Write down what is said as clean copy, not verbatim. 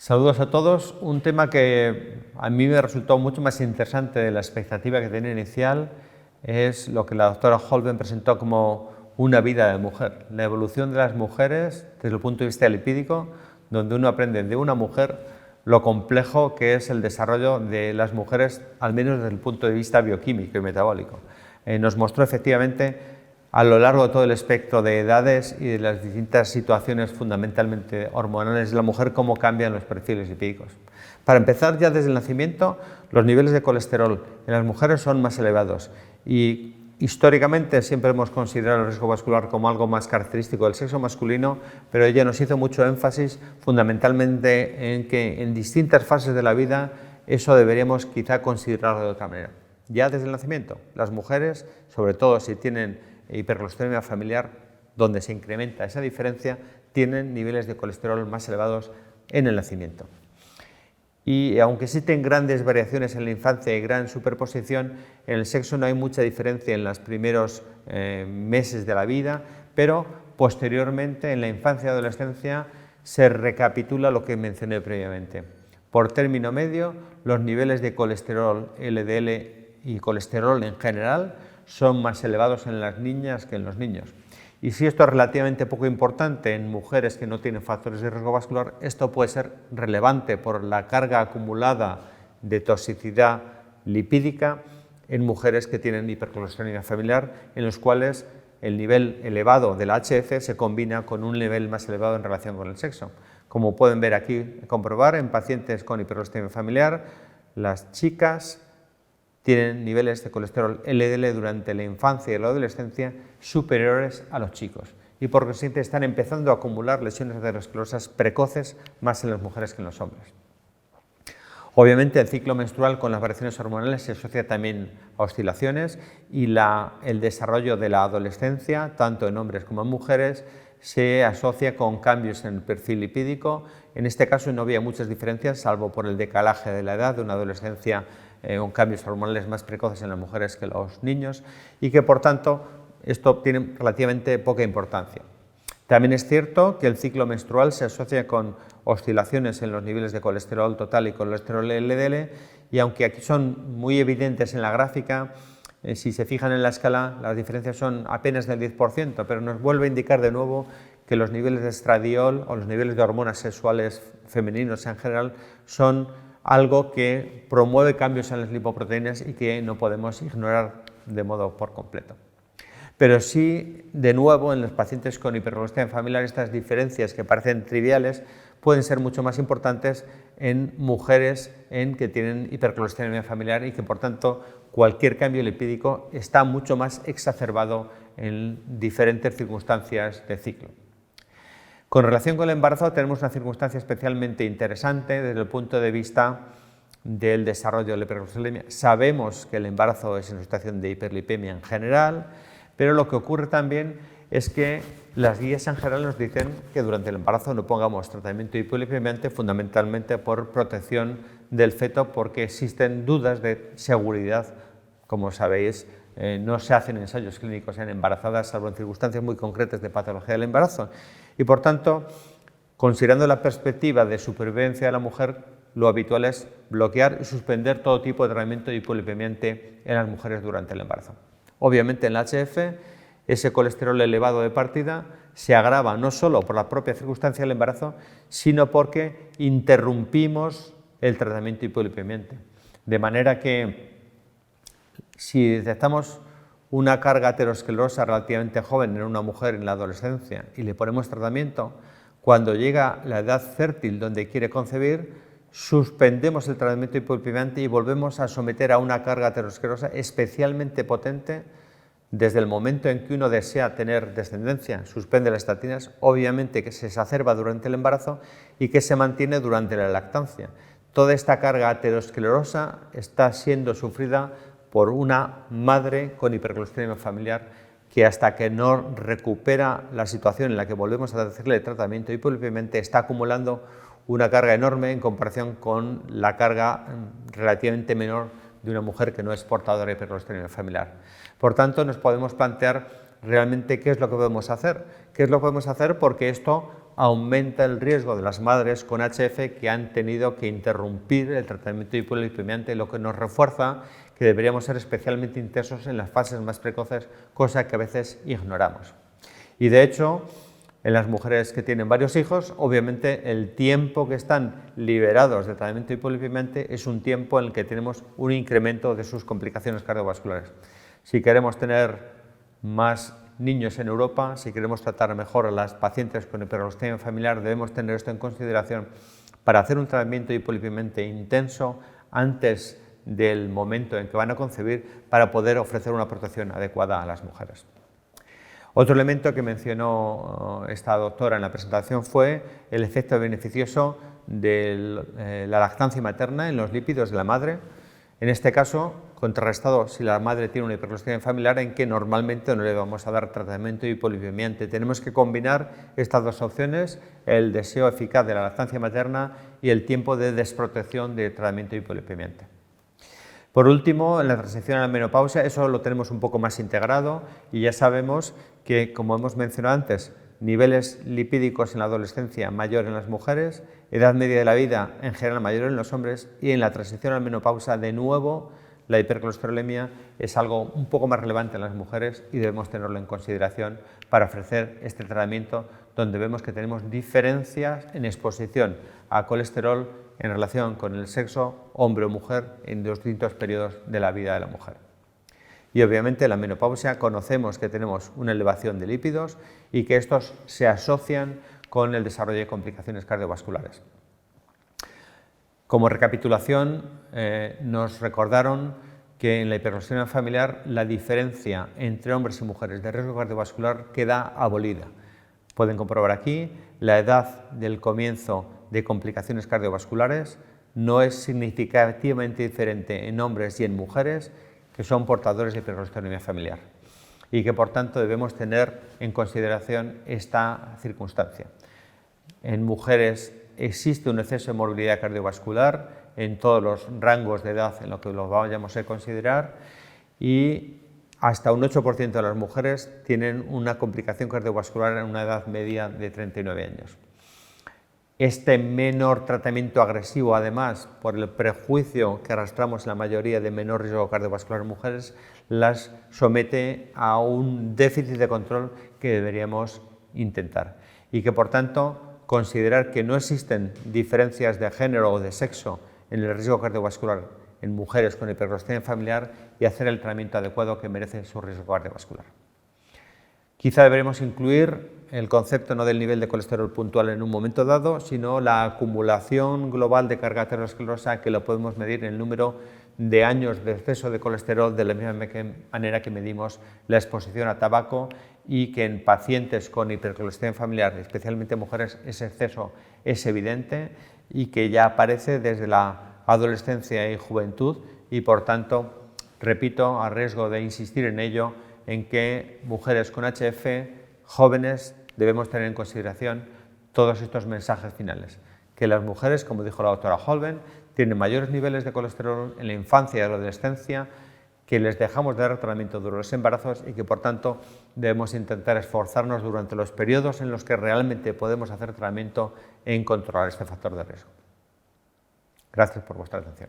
Saludos a todos. Un tema que a mí me resultó mucho más interesante de la expectativa que tenía inicial es lo que la doctora Holben presentó como una vida de mujer, la evolución de las mujeres desde el punto de vista lipídico, donde uno aprende de una mujer lo complejo que es el desarrollo de las mujeres, al menos desde el punto de vista bioquímico y metabólico. Nos mostró efectivamente a lo largo de todo el espectro de edades y de las distintas situaciones fundamentalmente hormonales de la mujer, cómo cambian los perfiles lipídicos. Para empezar, ya desde el nacimiento, los niveles de colesterol en las mujeres son más elevados y históricamente siempre hemos considerado el riesgo vascular como algo más característico del sexo masculino, pero ella nos hizo mucho énfasis fundamentalmente en que en distintas fases de la vida eso deberíamos quizá considerarlo de otra manera. Ya desde el nacimiento, las mujeres, sobre todo si tienen hipercolesterolemia familiar, donde se incrementa esa diferencia, tienen niveles de colesterol más elevados en el nacimiento. Y aunque existen grandes variaciones en la infancia y gran superposición, en el sexo no hay mucha diferencia en los primeros meses de la vida, pero posteriormente en la infancia y adolescencia se recapitula lo que mencioné previamente. Por término medio, los niveles de colesterol LDL y colesterol en general son más elevados en las niñas que en los niños. Y si esto es relativamente poco importante en mujeres que no tienen factores de riesgo vascular, esto puede ser relevante por la carga acumulada de toxicidad lipídica en mujeres que tienen hipercolesterolemia familiar, en los cuales el nivel elevado del HF se combina con un nivel más elevado en relación con el sexo. Como pueden ver aquí, comprobar en pacientes con hipercolesterolemia familiar, las chicas tienen niveles de colesterol LDL durante la infancia y la adolescencia superiores a los chicos y por consiguiente están empezando a acumular lesiones aterosclerosas precoces más en las mujeres que en los hombres. Obviamente el ciclo menstrual con las variaciones hormonales se asocia también a oscilaciones y el desarrollo de la adolescencia, tanto en hombres como en mujeres, se asocia con cambios en el perfil lipídico. En este caso no había muchas diferencias, salvo por el decalaje de la edad de una adolescencia con cambios hormonales más precoces en las mujeres que en los niños y que por tanto esto tiene relativamente poca importancia. También es cierto que el ciclo menstrual se asocia con oscilaciones en los niveles de colesterol total y colesterol LDL y aunque aquí son muy evidentes en la gráfica, si se fijan en la escala las diferencias son apenas del 10%, pero nos vuelve a indicar de nuevo que los niveles de estradiol o los niveles de hormonas sexuales femeninos en general son algo que promueve cambios en las lipoproteínas y que no podemos ignorar de modo por completo. Pero sí, de nuevo, en los pacientes con hipercolesterolemia familiar, estas diferencias que parecen triviales pueden ser mucho más importantes en mujeres que tienen hipercolesterolemia familiar y que, por tanto, cualquier cambio lipídico está mucho más exacerbado en diferentes circunstancias de ciclo. Con relación con el embarazo tenemos una circunstancia especialmente interesante desde el punto de vista del desarrollo de la hipercolesterolemia. Sabemos que el embarazo es una situación de hiperlipemia en general, pero lo que ocurre también es que las guías en general nos dicen que durante el embarazo no pongamos tratamiento hipolipemiante fundamentalmente por protección del feto porque existen dudas de seguridad, como sabéis. No se hacen ensayos clínicos en embarazadas salvo en circunstancias muy concretas de patología del embarazo y por tanto, considerando la perspectiva de supervivencia de la mujer, lo habitual es bloquear y suspender todo tipo de tratamiento hipolipemiante en las mujeres durante el embarazo. Obviamente en el HF ese colesterol elevado de partida se agrava no solo por la propia circunstancia del embarazo, sino porque interrumpimos el tratamiento hipolipemiante. De manera que si detectamos una carga aterosclerosa relativamente joven en una mujer en la adolescencia y le ponemos tratamiento, cuando llega la edad fértil donde quiere concebir, suspendemos el tratamiento hipolipemiante y volvemos a someter a una carga aterosclerosa especialmente potente desde el momento en que uno desea tener descendencia, suspende las estatinas, obviamente que se exacerba durante el embarazo y que se mantiene durante la lactancia. Toda esta carga aterosclerosa está siendo sufrida por una madre con hipercolesterolemia familiar que hasta que no recupera la situación en la que volvemos a hacerle tratamiento hipolipemiante está acumulando una carga enorme en comparación con la carga relativamente menor de una mujer que no es portadora de hipercolesterolemia familiar. Por tanto, nos podemos plantear realmente qué es lo que podemos hacer. ¿Qué es lo que podemos hacer? Porque esto aumenta el riesgo de las madres con HF que han tenido que interrumpir el tratamiento de hipolipemiante, lo que nos refuerza que deberíamos ser especialmente intensos en las fases más precoces, cosa que a veces ignoramos. Y de hecho, en las mujeres que tienen varios hijos, obviamente el tiempo que están liberados de tratamiento hipolipemiante es un tiempo en el que tenemos un incremento de sus complicaciones cardiovasculares. Si queremos tener más niños en Europa, si queremos tratar mejor a las pacientes con hiperglucemia familiar, debemos tener esto en consideración para hacer un tratamiento hipolipemiante intenso antes del momento en que van a concebir para poder ofrecer una protección adecuada a las mujeres. Otro elemento que mencionó esta doctora en la presentación fue el efecto beneficioso de la lactancia materna en los lípidos de la madre. En este caso, contrarrestado si la madre tiene una hiperglucemia familiar en que normalmente no le vamos a dar tratamiento hipolipemiante. Tenemos que combinar estas dos opciones, el deseo eficaz de la lactancia materna y el tiempo de desprotección de tratamiento hipolipemiante. Por último, en la transición a la menopausia, eso lo tenemos un poco más integrado y ya sabemos que, como hemos mencionado antes, niveles lipídicos en la adolescencia mayor en las mujeres, edad media de la vida en general mayor en los hombres y en la transición a la menopausia, de nuevo, la hipercolesterolemia es algo un poco más relevante en las mujeres y debemos tenerlo en consideración para ofrecer este tratamiento donde vemos que tenemos diferencias en exposición a colesterol en relación con el sexo, hombre o mujer, en los distintos periodos de la vida de la mujer. Y obviamente en la menopausia conocemos que tenemos una elevación de lípidos y que estos se asocian con el desarrollo de complicaciones cardiovasculares. Como recapitulación, nos recordaron que en la hiperglucemia familiar la diferencia entre hombres y mujeres de riesgo cardiovascular queda abolida. Pueden comprobar aquí la edad del comienzo de complicaciones cardiovasculares no es significativamente diferente en hombres y en mujeres que son portadores de hipercolesterolemia familiar y que por tanto debemos tener en consideración esta circunstancia. En mujeres existe un exceso de morbilidad cardiovascular en todos los rangos de edad en lo que lo vayamos a considerar y hasta un 8% de las mujeres tienen una complicación cardiovascular en una edad media de 39 años. Este menor tratamiento agresivo, además, por el prejuicio que arrastramos en la mayoría de menor riesgo cardiovascular en mujeres, las somete a un déficit de control que deberíamos intentar y que, por tanto, considerar que no existen diferencias de género o de sexo en el riesgo cardiovascular en mujeres con hiperglucemia familiar y hacer el tratamiento adecuado que merece su riesgo cardiovascular. Quizá deberemos incluir el concepto no del nivel de colesterol puntual en un momento dado, sino la acumulación global de carga aterosclerosa que lo podemos medir en el número de años de exceso de colesterol de la misma manera que medimos la exposición a tabaco y que en pacientes con hipercolesterolemia familiar, especialmente mujeres, ese exceso es evidente y que ya aparece desde la adolescencia y juventud y por tanto, repito, a riesgo de insistir en ello, en que mujeres con HF jóvenes debemos tener en consideración todos estos mensajes finales, que las mujeres, como dijo la doctora Holben, tienen mayores niveles de colesterol en la infancia y la adolescencia, que les dejamos de dar tratamiento durante los embarazos y que por tanto debemos intentar esforzarnos durante los periodos en los que realmente podemos hacer tratamiento en controlar este factor de riesgo. Gracias por vuestra atención.